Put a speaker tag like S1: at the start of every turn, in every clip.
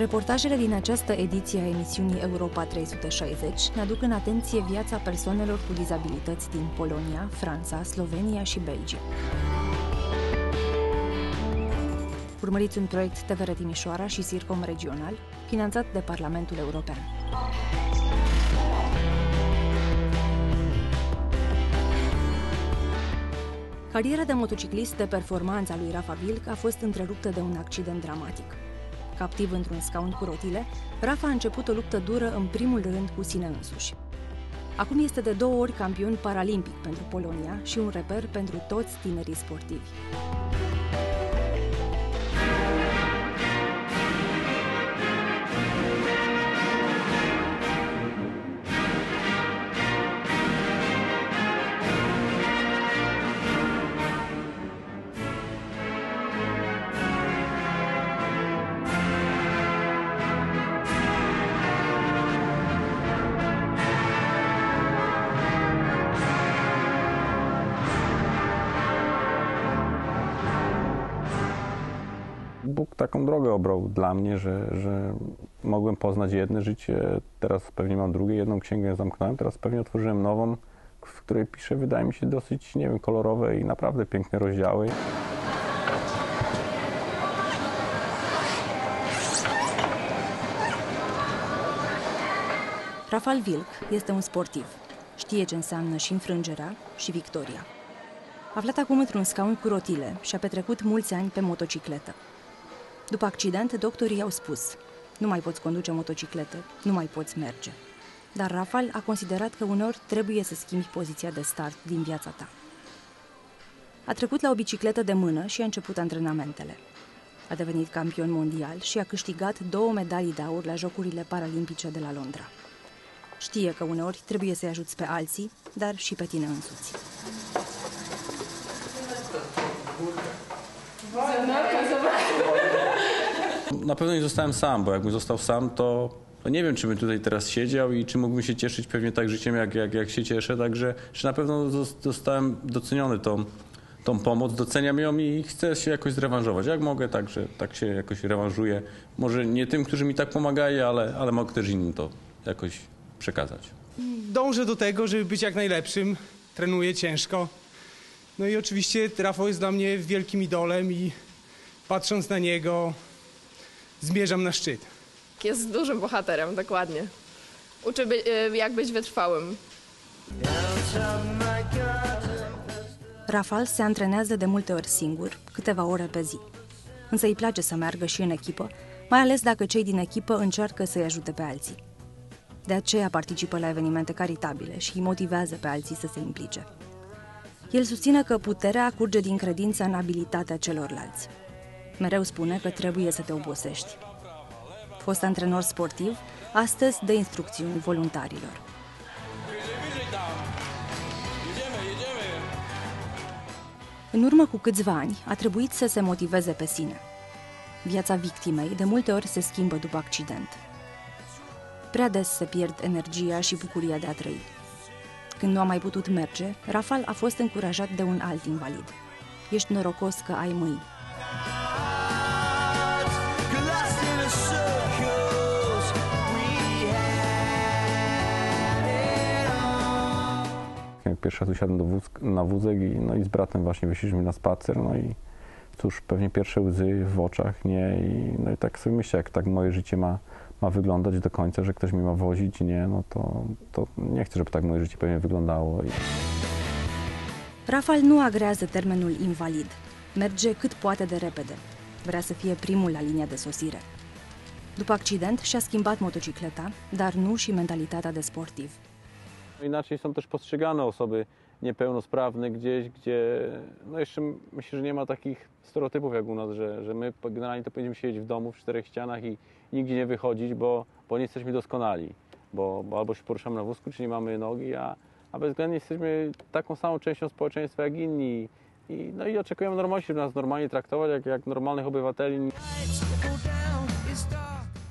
S1: Reportajele din această ediție a emisiunii Europa 360 ne aduc în atenție viața persoanelor cu dizabilități din Polonia, Franța, Slovenia și Belgia. Urmăriți un proiect TVR Timișoara și Sircom Regional, finanțat de Parlamentul European. Cariera de motociclist de performanță a lui Rafa Wilk a fost întreruptă de un accident dramatic. Captiv într-un scaun cu rotile, Rafa a început o luptă dură în primul rând cu sine însuși. Acum este de 2 ori campion paralimpic pentru Polonia și un reper pentru toți tinerii sportivi.
S2: Bóg taką drogę obrał dla mnie, że mogłem poznać jedno życie, teraz pewnie mam drugie, jedną księgę zamknąłem, teraz pewnie otworzyłem nową, w której piszę, wydaje mi się, dosyć, nie wiem, kolorowe i naprawdę piękne rozdziały.
S1: Rafał Wilk este un sportiv. Știe ce înseamnă și înfrângerea și victoria. Aflat acum într-un scaun cu rotile și-a petrecut mulți ani pe motocicletă. După accident, doctorii i-au spus: nu mai poți conduce motocicletă, nu mai poți merge. Dar Rafał a considerat că uneori trebuie să schimbi poziția de start din viața ta. A trecut la o bicicletă de mână și a început antrenamentele. A devenit campion mondial și a câștigat 2 medalii de aur la Jocurile Paralimpice de la Londra. Știe că uneori trebuie să-i ajuți pe alții, dar și pe tine însuți.
S2: Na pewno nie zostałem sam, bo jakbym został sam, to nie wiem, czy bym tutaj teraz siedział i czy mógłbym się cieszyć pewnie tak życiem, jak się cieszę. Także na pewno zostałem doceniony tą pomoc, doceniam ją i chcę się jakoś zrewanżować. Jak mogę, tak się jakoś rewanżuję. Może nie tym, którzy mi tak pomagają, ale mogę też innym to jakoś przekazać.
S3: Dążę do tego, żeby być jak najlepszym. Trenuję ciężko. No i oczywiście Rafał jest dla mnie wielkim idolem i patrząc na niego zmierzam na szczyt.
S4: Jest dużym bohaterem, dokładnie. Uczy jak być wytrwałym.
S1: Rafał se antrenează de multe ori singur, câteva ore pe zi. Însă îi place să meargă și în echipă, mai ales dacă cei din echipă încearcă să-i ajute pe alții. De aceea participă la evenimente caritabile și îi motivează pe alții să se implice. El susține că puterea curge din credința în abilitatea celorlalți. Mereu spune că trebuie să te obosești. Fost antrenor sportiv, astăzi dă instrucțiuni voluntarilor. În urmă cu câțiva ani, a trebuit să se motiveze pe sine. Viața victimei de multe ori se schimbă după accident. Prea des se pierd energia și bucuria de a trăi. Când nu a mai putut merge, Rafał a fost încurajat de un alt invalid. Ești norocos că ai mâini.
S2: Jak pierwszy raz usiadłem na wózek i z bratem właśnie wyszliśmy na spacer, no i cóż, pewnie pierwsze łzy w oczach, nie? I tak sobie myślę, jak tak moje życie ma wyglądać do końca, że ktoś mnie ma wozić, nie? No to nie chcę, żeby tak moje życie pewnie wyglądało.
S1: Rafał nu agrează termenul invalid. Merge cât poate de repede. Vrea să fie primul la linia de sosire. După accident și-a schimbat motocicleta, dar nu și mentalitatea de sportiv.
S2: Inaczej są też postrzegane osoby niepełnosprawne gdzieś, gdzie no jeszcze myślę, że nie ma takich stereotypów jak u nas, że my generalnie to powinniśmy siedzieć w domu w 4 ścianach i nigdzie nie wychodzić, bo nie jesteśmy doskonali, bo albo się poruszamy na wózku, czy nie mamy nogi, a bezwzględnie jesteśmy taką samą częścią społeczeństwa jak inni i oczekujemy normalności, żeby nas normalnie traktować jak normalnych obywateli.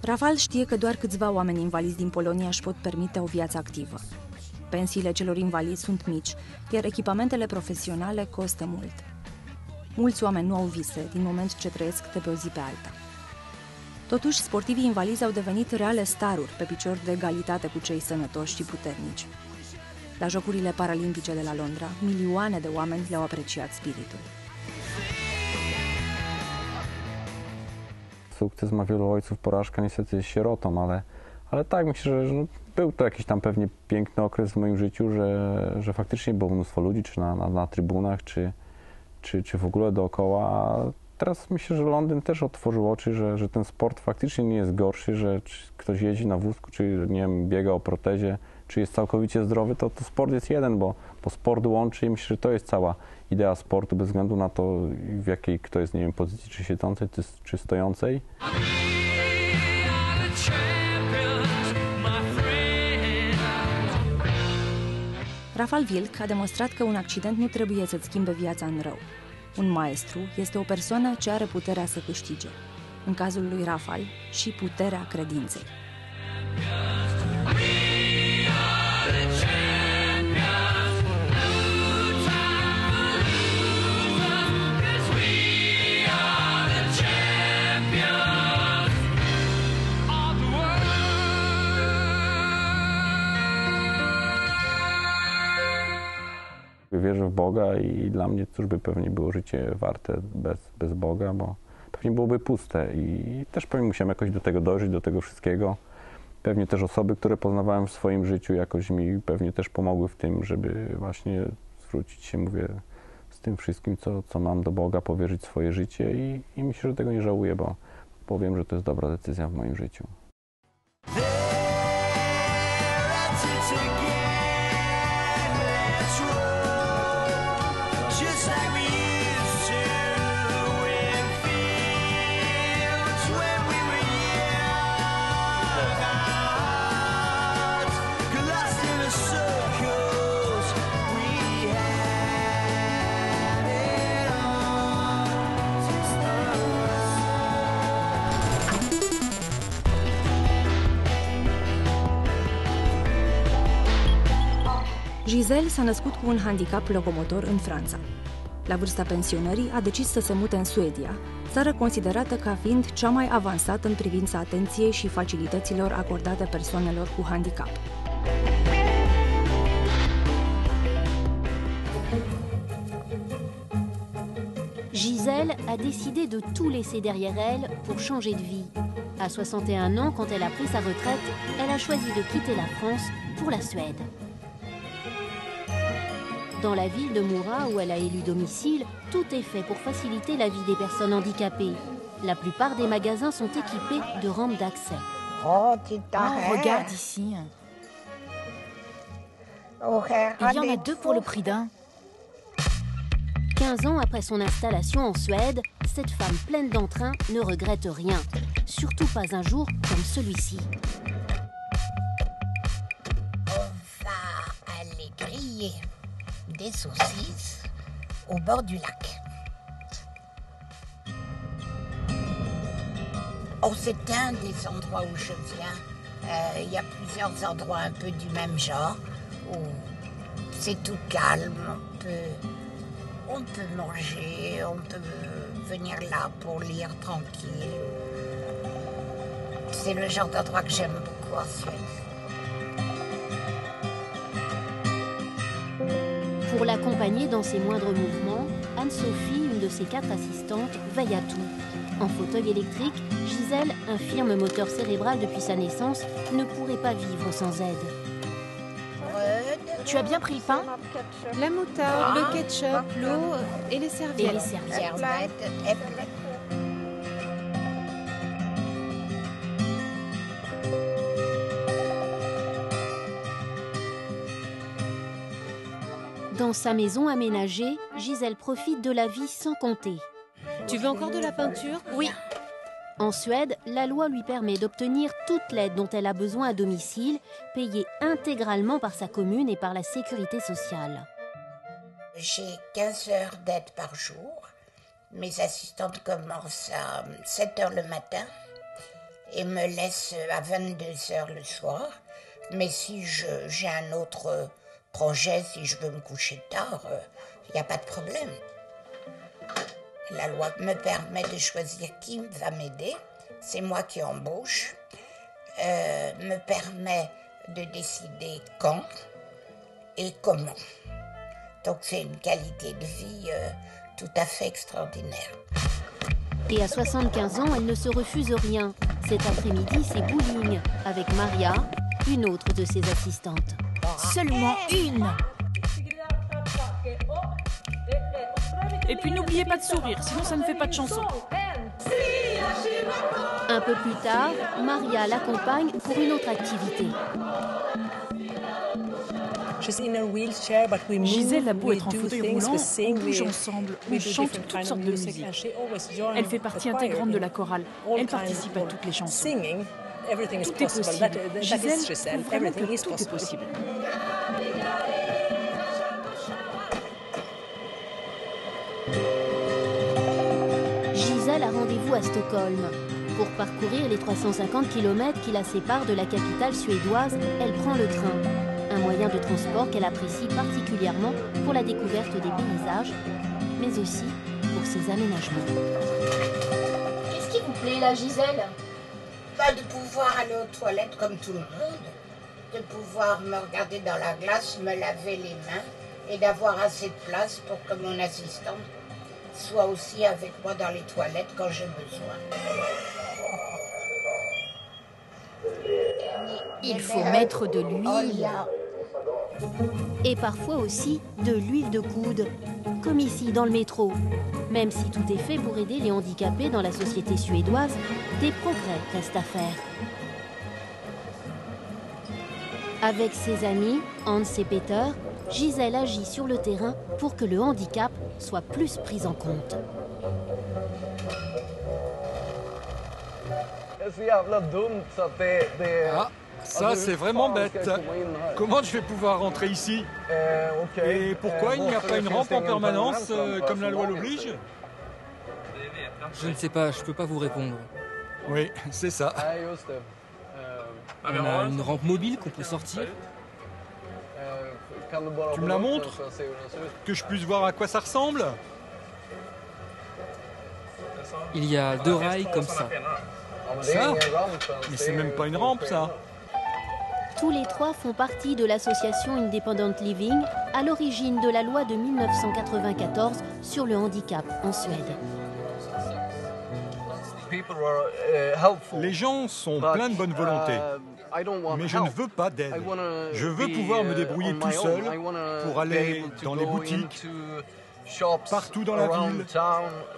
S1: Rafał știe că doar câțiva oameni invalizi din Polonia își pot permite o viață activă. Pensiile celor invalizi sunt mici, iar echipamentele profesionale costă mult. Mulți oameni nu au vise din moment ce trăiesc de pe o zi pe alta. Totuși, sportivii invalizi au devenit reale staruri pe picior de egalitate cu cei sănătoși și puternici. La Jocurile Paralimpice de la Londra, milioane de oameni le-au apreciat spiritul.
S2: Sukces ma wielu ojców, porażka niestety jest sierotą, ale tak, myślę, że był to jakiś tam pewnie piękny okres w moim życiu, że faktycznie było mnóstwo ludzi, czy na trybunach, czy w ogóle dookoła. Teraz myślę, że Londyn też otworzył oczy, że ten sport faktycznie nie jest gorszy, że ktoś jeździ na wózku, czy nie wiem, biega o protezie, czy jest całkowicie zdrowy, to sport jest jeden, bo sport łączy i myślę, że to jest cała idea sportu, bez względu na to, w jakiej kto jest, nie wiem, pozycji, czy siedzącej, czy stojącej.
S1: Rafał Wilk a demonstrat că un accident nu trebuie să-ți schimbe viața în rău. Un maestru este o persoană ce are puterea să câștige. În cazul lui Rafał, și puterea credinței.
S2: Wierzę w Boga i dla mnie cóż by pewnie było życie warte bez Boga, bo pewnie byłoby puste i też pewnie musiałem jakoś do tego dojrzeć, do tego wszystkiego. Pewnie też osoby, które poznawałem w swoim życiu, jakoś mi pewnie też pomogły w tym, żeby właśnie zwrócić się, mówię, z tym wszystkim, co mam do Boga, powierzyć swoje życie i myślę, że tego nie żałuję, bo wiem, że to jest dobra decyzja w moim życiu.
S1: Giselle s-a născut cu un handicap locomotor în Franța. La vârsta pensionării a decis să se mute în Suedia, țară considerată ca fiind cea mai avansată în privința atenției și facilităților acordate persoanelor cu handicap.
S5: Giselle a décidé de tout laisser derrière elle pour changer de vie. À 61 ans, quand elle a pris sa retraite, elle a choisi de quitter la France pour la Suède. Dans la ville de Mora, où elle a élu domicile, tout est fait pour faciliter la vie des personnes handicapées. La plupart des magasins sont équipés de rampes d'accès.
S6: Oh,
S7: regarde ici. Il y en a deux pour le prix d'un.
S5: 15 ans après son installation en Suède, cette femme pleine d'entrain ne regrette rien. Surtout pas un jour comme celui-ci.
S6: On va aller griller des saucisses au bord du lac. Oh, c'est un des endroits où je viens. Il y a plusieurs endroits un peu du même genre où c'est tout calme. On peut manger, on peut venir là pour lire tranquille. C'est le genre d'endroit que j'aime beaucoup en Suède.
S5: Pour l'accompagner dans ses moindres mouvements, Anne-Sophie, une de ses 4 assistantes, veille à tout. En fauteuil électrique, Giselle, infirme moteur cérébral depuis sa naissance, ne pourrait pas vivre sans aide.
S7: Tu as bien pris le pain?
S8: La moutarde, le ketchup, l'eau et les serviettes.
S5: Et les serviettes. Dans sa maison aménagée, Giselle profite de la vie sans compter.
S8: Tu veux encore de la peinture?
S5: Oui. En Suède, la loi lui permet d'obtenir toute l'aide dont elle a besoin à domicile, payée intégralement par sa commune et par la sécurité sociale.
S6: J'ai 15 heures d'aide par jour. Mes assistantes commencent à 7 heures le matin et me laissent à 22 heures le soir. Mais si j'ai un autre projet, si je veux me coucher tard, il n'y a pas de problème. La loi me permet de choisir qui va m'aider c'est moi qui embauche, me permet de décider quand et comment. Donc c'est une qualité de vie tout à fait extraordinaire.
S5: Et à 75 ans, elle ne se refuse rien. Cet après-midi, c'est bowling avec Maria, une autre de ses assistantes.
S7: Seulement une.
S9: Et puis n'oubliez pas de sourire, sinon ça ne fait pas de chanson.
S5: Un peu plus tard, Maria l'accompagne pour une autre activité.
S9: Gisèle a beau être en fauteuil roulant, on bouge ensemble, on chante toutes sortes de musique. Elle fait partie intégrante de la chorale. Elle participe à toutes les chansons. Tout est possible. Gisèle prouve vraiment que tout est possible.
S5: Gisèle a rendez-vous à Stockholm. Pour parcourir les 350 km qui la séparent de la capitale suédoise, elle prend le train. Un moyen de transport qu'elle apprécie particulièrement pour la découverte des paysages, mais aussi pour ses aménagements.
S7: Qu'est-ce qui vous plaît là, Gisèle?
S6: De pouvoir aller aux toilettes comme tout le monde, de pouvoir me regarder dans la glace, me laver les mains et d'avoir assez de place pour que mon assistante soit aussi avec moi dans les toilettes quand j'ai besoin.
S7: Il faut mettre de l'huile.
S5: Et parfois aussi de l'huile de coude, comme ici dans le métro. Même si tout est fait pour aider les handicapés dans la société suédoise, des progrès restent à faire. Avec ses amis, Hans et Peter, Gisèle agit sur le terrain pour que le handicap soit plus pris en compte.
S10: Ah, ça c'est vraiment bête. Comment je vais pouvoir rentrer ici? Et pourquoi il n'y a pas une rampe en permanence, comme la loi l'oblige?
S11: Je ne sais pas, je peux pas vous répondre.
S10: Oui, c'est ça.
S11: On a une rampe mobile qu'on peut sortir.
S10: Tu me la montres? Que je puisse voir à quoi ça ressemble?
S11: Il y a 2 rails comme ça.
S10: Ça? Mais c'est même pas une rampe, ça.
S5: Tous les 3 font partie de l'association Independent Living, à l'origine de la loi de 1994 sur le handicap en Suède.
S10: Les gens sont pleins de bonne volonté. Mais je ne veux pas d'aide. Je veux pouvoir me débrouiller tout seul pour aller dans les boutiques, partout dans la ville,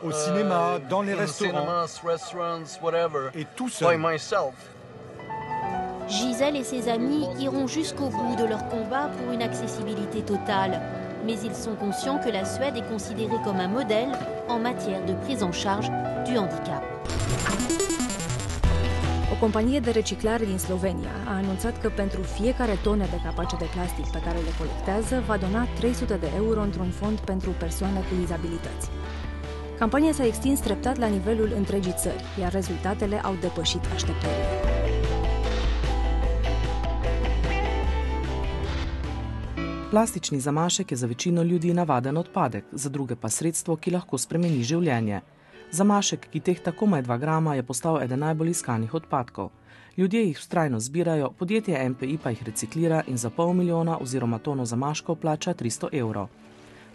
S10: au cinéma, dans les restaurants, et tout seul.
S5: Gisèle et ses amis iront jusqu'au bout de leur combat pour une accessibilité totale. Mais ils sont conscients que la Suède est considérée comme un modèle en matière de prise en charge du handicap.
S1: O companie de reciclare din Slovenia a anunțat că pentru fiecare tonă de capace de plastic pe care le colectează va dona 300 de euro într-un fond pentru persoane cu dizabilități. Campania s-a extins treptat la nivelul întregii țări, iar rezultatele au depășit așteptările.
S12: Plastični zamašek je za večino ljudi navaden odpadek, za druge pa sredstvo, ki lahko spremeni življenje. Zamašek, ki tehta komaj 2 grama, je postal eden najbolj iskanih odpadkov. Ljudje jih vztrajno zbirajo, podjetje MPI pa jih reciklira in za 500 000 oziroma tono zamaškov plača 300 evrov.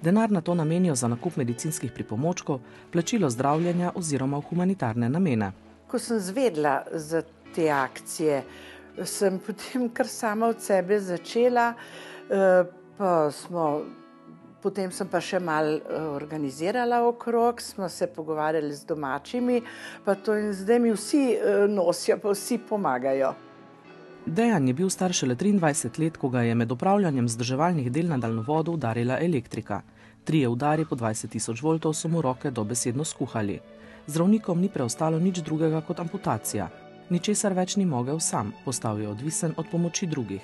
S12: Denar na to namenijo za nakup medicinskih pripomočkov, plačilo zdravljenja oziroma v humanitarne namene.
S13: Ko sem zvedla za te akcije, sem potem kar sama od sebe začela, Potem sem pa še malo organizirala okrog, smo se pogovarjali z domačimi, pa to in zdaj mi vsi nosijo, pa vsi pomagajo.
S12: Dejan je bil star šele 23 let, ko ga je med opravljanjem vzdrževalnih del na daljnovodu udarila elektrika. 3 udari po 20 000 voltov so mu roke dobesedno skuhali. Zdravnikom ni preostalo nič drugega kot amputacija. Ničesar več ni mogel sam, postal je odvisen od pomoči drugih.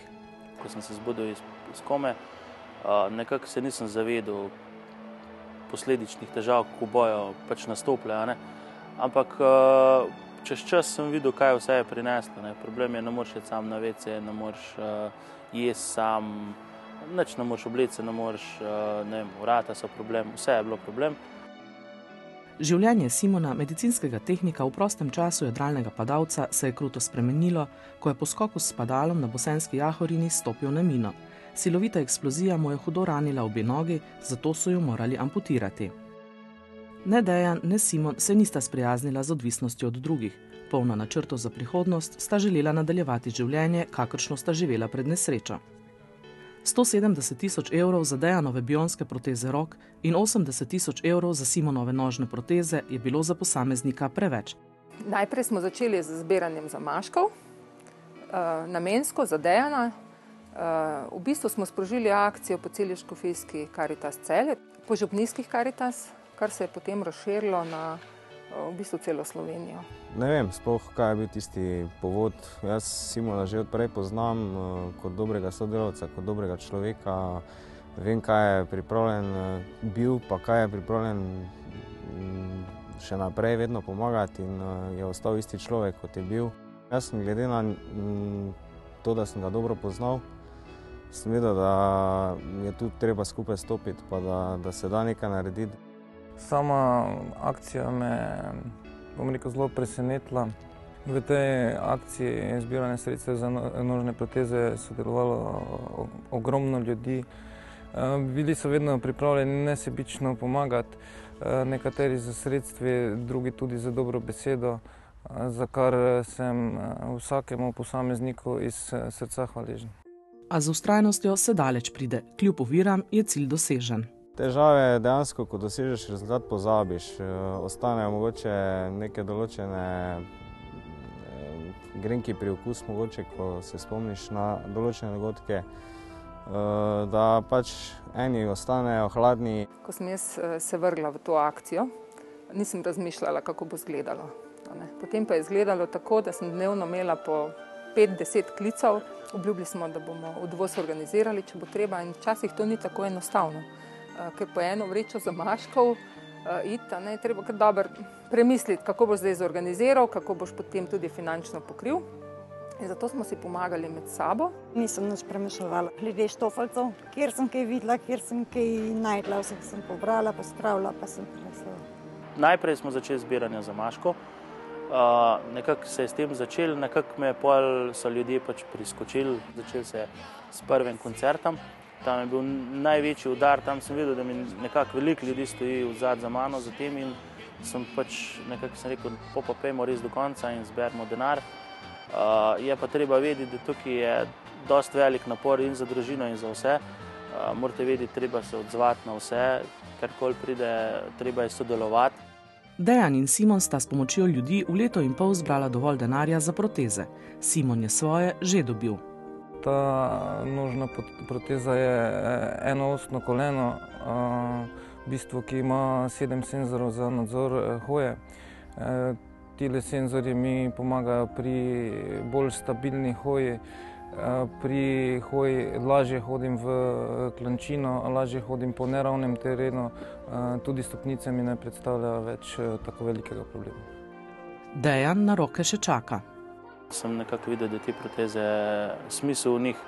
S14: Ko sem se zbudil iz kome, nekako se nisem zavedal posledičnih težav, ko bojo pač nastopile. Ampak čez čas sem videl, kaj vse je prineslo. Problem je, ne moreš iti sam na WC, ne moreš jesti sam, ne moreš obleti se, ne moreš, vrata so problem, vse je bilo problem.
S12: Življenje Simona, medicinskega tehnika v prostem času jadralnega padalca, se je kruto spremenilo, ko je po skoku s padalom na Bosenski Jahorini stopil na mino. Silovita eksplozija mu je hudo ranila obe nogi, zato so jo morali amputirati. Ne Dejan, ne Simon se nista sprijaznila z odvisnostjo od drugih. Polna načrtov za prihodnost sta želela nadaljevati življenje, kakršno sta živela pred nesrečo. 170 000 evrov za Dejanove bionske proteze rok in 80 000 evrov za Simonove nožne proteze je bilo za posameznika preveč.
S15: Najprej smo začeli z zbiranjem zamaškov, namensko za Dejana. V bistvu smo sprožili akcijo po celi škofijski Karitas Celje, po župnijskih Karitas, kar se je potem razširilo na v bistvu celo Slovenijo.
S16: Ne vem sploh, kaj je bil tisti povod. Jaz Simona že odprej poznam kot dobrega sodelavca, kot dobrega človeka. Vem, kaj je pripravljen bil, pa kaj je pripravljen še naprej vedno pomagati in je ostal isti človek, kot je bil. Jaz sem glede na to, da sem ga dobro poznal, sem vedel, da je tu treba skupaj stopiti, pa da se da nekaj narediti.
S17: Sama akcija me, bom rekel, zelo presenetila. V tej akciji zbiranja sredstev za nožne proteze sodelovalo ogromno ljudi. Bili so vedno pripravljeni nesebično pomagati, nekateri za sredstvi, drugi tudi za dobro besedo, za kar sem vsakemu posamezniku iz srca hvaležen.
S12: A z vztrajnostjo se daleč pride. Kljub oviram je cilj dosežen.
S16: Težave dejansko, ko dosežeš rezultat, pozabiš. Ostanejo mogoče neke določene grenki priokus, mogoče, ko se spomniš na določene dogodke, da pač eni ostanejo hladni.
S15: Ko sem jaz se vrgla v to akcijo, nisem razmišljala, kako bo izgledalo. Potem pa je izgledalo tako, da sem dnevno imela po 5-10 klicev. Obljubili smo, da bomo odvoz organizirali, če bo treba, in včasih to ni tako enostavno. Ker po eno vrečo zamaškov iti, treba kar dobro premisliti, kako boš zdaj zorganiziral, kako boš potem tudi finančno pokril. In zato smo si pomagali med sabo.
S18: Nisem nič premišljala. Glede štofalcev, kjer sem kaj videla, kjer sem kaj najdla, vse sem pobrala, pospravila, pa sem prinesla.
S14: Najprej smo začeli zbiranje zamaškov. Nekako se je s tem začeli, nekako me so ljudje pač priskočili, začeli se s prvim koncertom. Tam je bil največji udar, tam sem videl, da mi nekako veliko ljudi stoji vzad za mano za tem in sem pač nekako rekel, pa pejmo res do konca in zberimo denar. Je pa treba vedeti, da tukaj je dosti velik napor in za družino in za vse. Morate vedeti, treba se odzvati na vse, karkoli pride, treba je sodelovati.
S12: Dejan in Simon sta s pomočjo ljudi v leto in pol zbrala dovolj denarja za proteze. Simon je svoje že dobil.
S17: Ta nožna proteza je enoostno koleno, v bistvu, ki ima 7 senzorov za nadzor hoje. Tile senzorji mi pomagajo pri bolj stabilni hoji. Pri hoji lažje hodim v klančino, lažje hodim po neravnem terenu, tudi stopnice mi ne predstavljajo več tako velikega problema.
S12: Dejan na roke še čaka.
S14: Sem nekako videl, da te proteze smisel v njih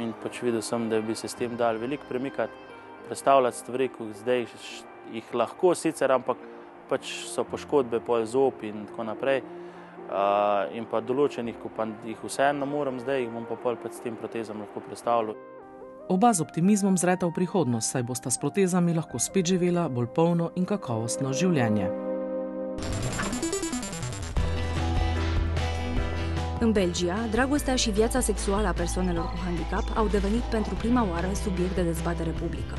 S14: in pač videl sem, da bi se s tem dali veliko premikati, predstavljati stvari, ko zdaj jih lahko sicer, ampak pač so poškodbe pol zob in tako naprej. In pa določenih, ko pa jih vseeno moram zdaj, jih bom pa pol s tem protezam lahko predstavljal.
S12: Oba z optimizmom zreta v prihodnost, saj bosta s protezami lahko spet živela bolj polno in kakovostno življenje.
S1: În Belgia, dragostea și viața sexuală a persoanelor cu handicap au devenit pentru prima oară subiect de dezbatere publică.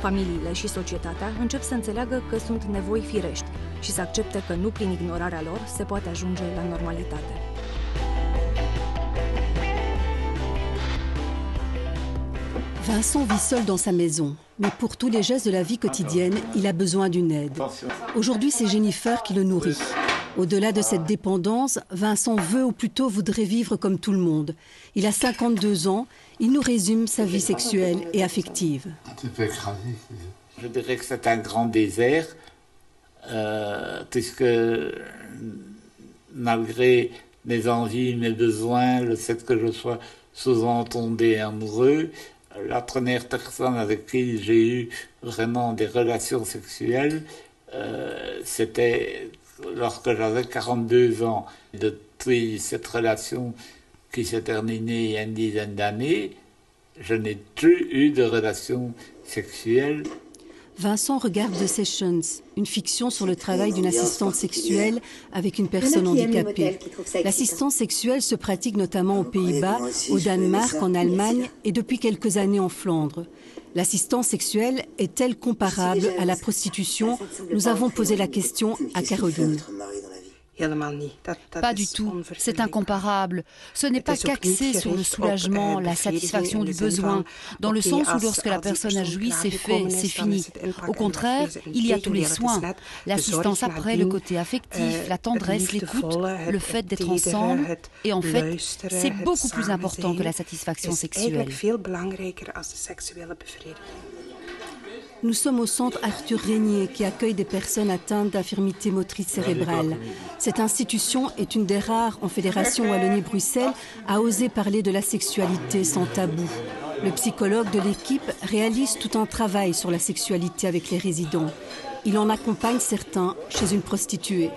S1: Familiile și societatea încep să înțeleagă că sunt nevoi firești și să accepte că nu prin ignorarea lor se poate ajunge la normalitate.
S19: Vincent vit seul dans sa maison, mais pour tous les gestes de la vie quotidienne, il a besoin d'une aide. Aujourd'hui, c'est Jennifer qui le nourrit. Au-delà de cette dépendance, Vincent veut ou plutôt voudrait vivre comme tout le monde. Il a 52 ans, il nous résume sa vie sexuelle et affective.
S20: Je dirais que c'est un grand désert, puisque malgré mes envies, mes besoins, le fait que je sois souvent tombé amoureux, la première personne avec qui j'ai eu vraiment des relations sexuelles c'était lorsque j'avais 42 ans. Depuis cette relation qui s'est terminée il y a une dizaine d'années, je n'ai plus eu de relation sexuelle.
S19: Vincent regarde The Sessions, une fiction sur le travail d'une assistante sexuelle avec une personne handicapée. L'assistance sexuelle se pratique notamment aux Pays-Bas, au Danemark, en Allemagne et depuis quelques années en Flandre. L'assistance sexuelle est-elle comparable à la prostitution? Nous avons posé la question à Caroline.
S21: Pas du tout, c'est incomparable. Ce n'est pas qu'axé sur le soulagement, la satisfaction du besoin, dans le sens où lorsque la personne a joui, c'est fait, c'est fini. Au contraire, il y a tous les soins, l'assistance après, le côté affectif, la tendresse, l'écoute, le fait d'être ensemble. Et en fait, c'est beaucoup plus important que la satisfaction sexuelle.
S19: Nous sommes au centre Arthur Régnier qui accueille des personnes atteintes d'infirmité motrice cérébrale. Cette institution est une des rares en Fédération Wallonie-Bruxelles à oser parler de la sexualité sans tabou. Le psychologue de l'équipe réalise tout un travail sur la sexualité avec les résidents. Il en accompagne certains chez une prostituée.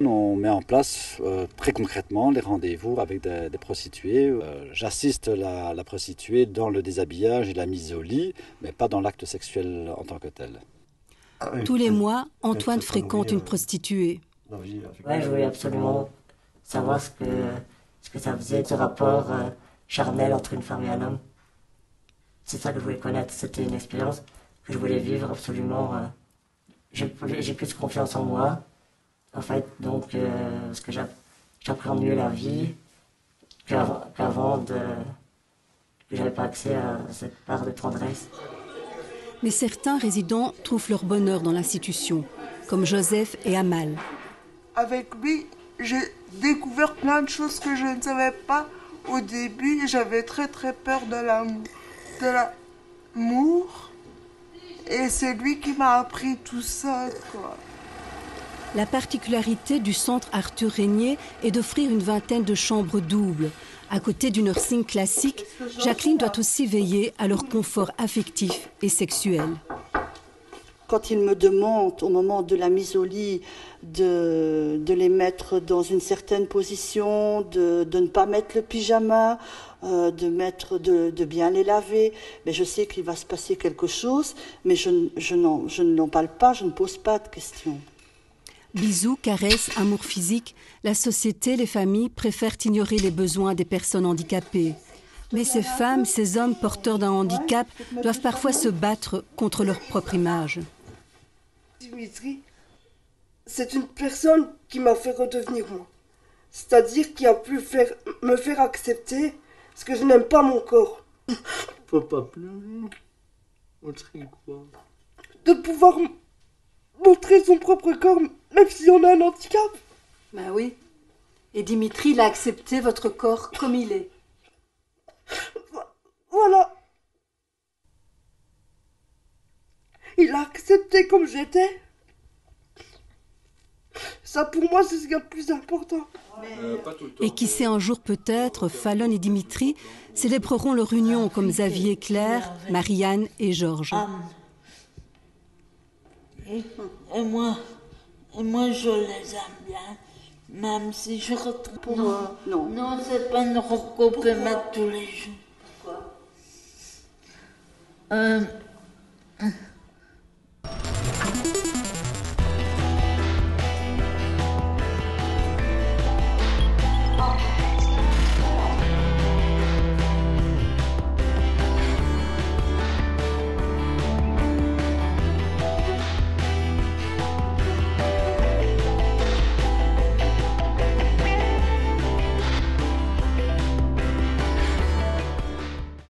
S22: On met en place très concrètement les rendez-vous avec des prostituées. J'assiste la prostituée dans le déshabillage et la mise au lit, mais pas dans l'acte sexuel en tant que tel.
S19: Tous les mois, Antoine fréquente une prostituée.
S23: Ouais, je voulais absolument savoir ce que ça faisait, ce rapport charnel entre une femme et un homme. C'est ça que je voulais connaître, c'était une expérience que je voulais vivre absolument. J'ai plus confiance en moi. En fait, donc, parce que j'appréhende mieux la vie qu'avant que j'avais pas accès à cette part de tendresse.
S19: Mais certains résidents trouvent leur bonheur dans l'institution, comme Joseph et Amal.
S24: Avec lui, j'ai découvert plein de choses que je ne savais pas au début. J'avais très peur de l'amour. Et c'est lui qui m'a appris tout ça, quoi.
S19: La particularité du centre Arthur Régnier est d'offrir une vingtaine de chambres doubles. À côté du nursing classique, Jacqueline doit aussi veiller à leur confort affectif et sexuel.
S25: Quand ils me demandent, au moment de la mise au lit, de les mettre dans une certaine position, de ne pas mettre le pyjama, de bien les laver, mais je sais qu'il va se passer quelque chose, mais je n'en parle pas, je ne pose pas de questions.
S19: Bisous, caresses, amour physique, la société, les familles préfèrent ignorer les besoins des personnes handicapées. Mais ces femmes, ces hommes porteurs d'un handicap doivent parfois se battre contre leur propre image.
S24: Dimitri, c'est une personne qui m'a fait redevenir moi. C'est-à-dire qui a pu me faire accepter ce que je n'aime pas mon corps.
S23: Faut pas pleurer. On serait quoi?
S24: De pouvoir montrer son propre corps, même si on a un handicap.
S19: Ben oui. Et Dimitri l'a accepté, votre corps, comme il est.
S24: Voilà. Il a accepté comme j'étais. Ça, pour moi, c'est ce qui est le plus important.
S19: Et qui sait, un jour peut-être, Fallon et Dimitri célébreront leur union comme Xavier, Claire, Marianne et Georges.
S26: Et moi, je les aime bien, même si je retrouve... Non, c'est pas une robe qu'on peut mettre tous les jours. Pourquoi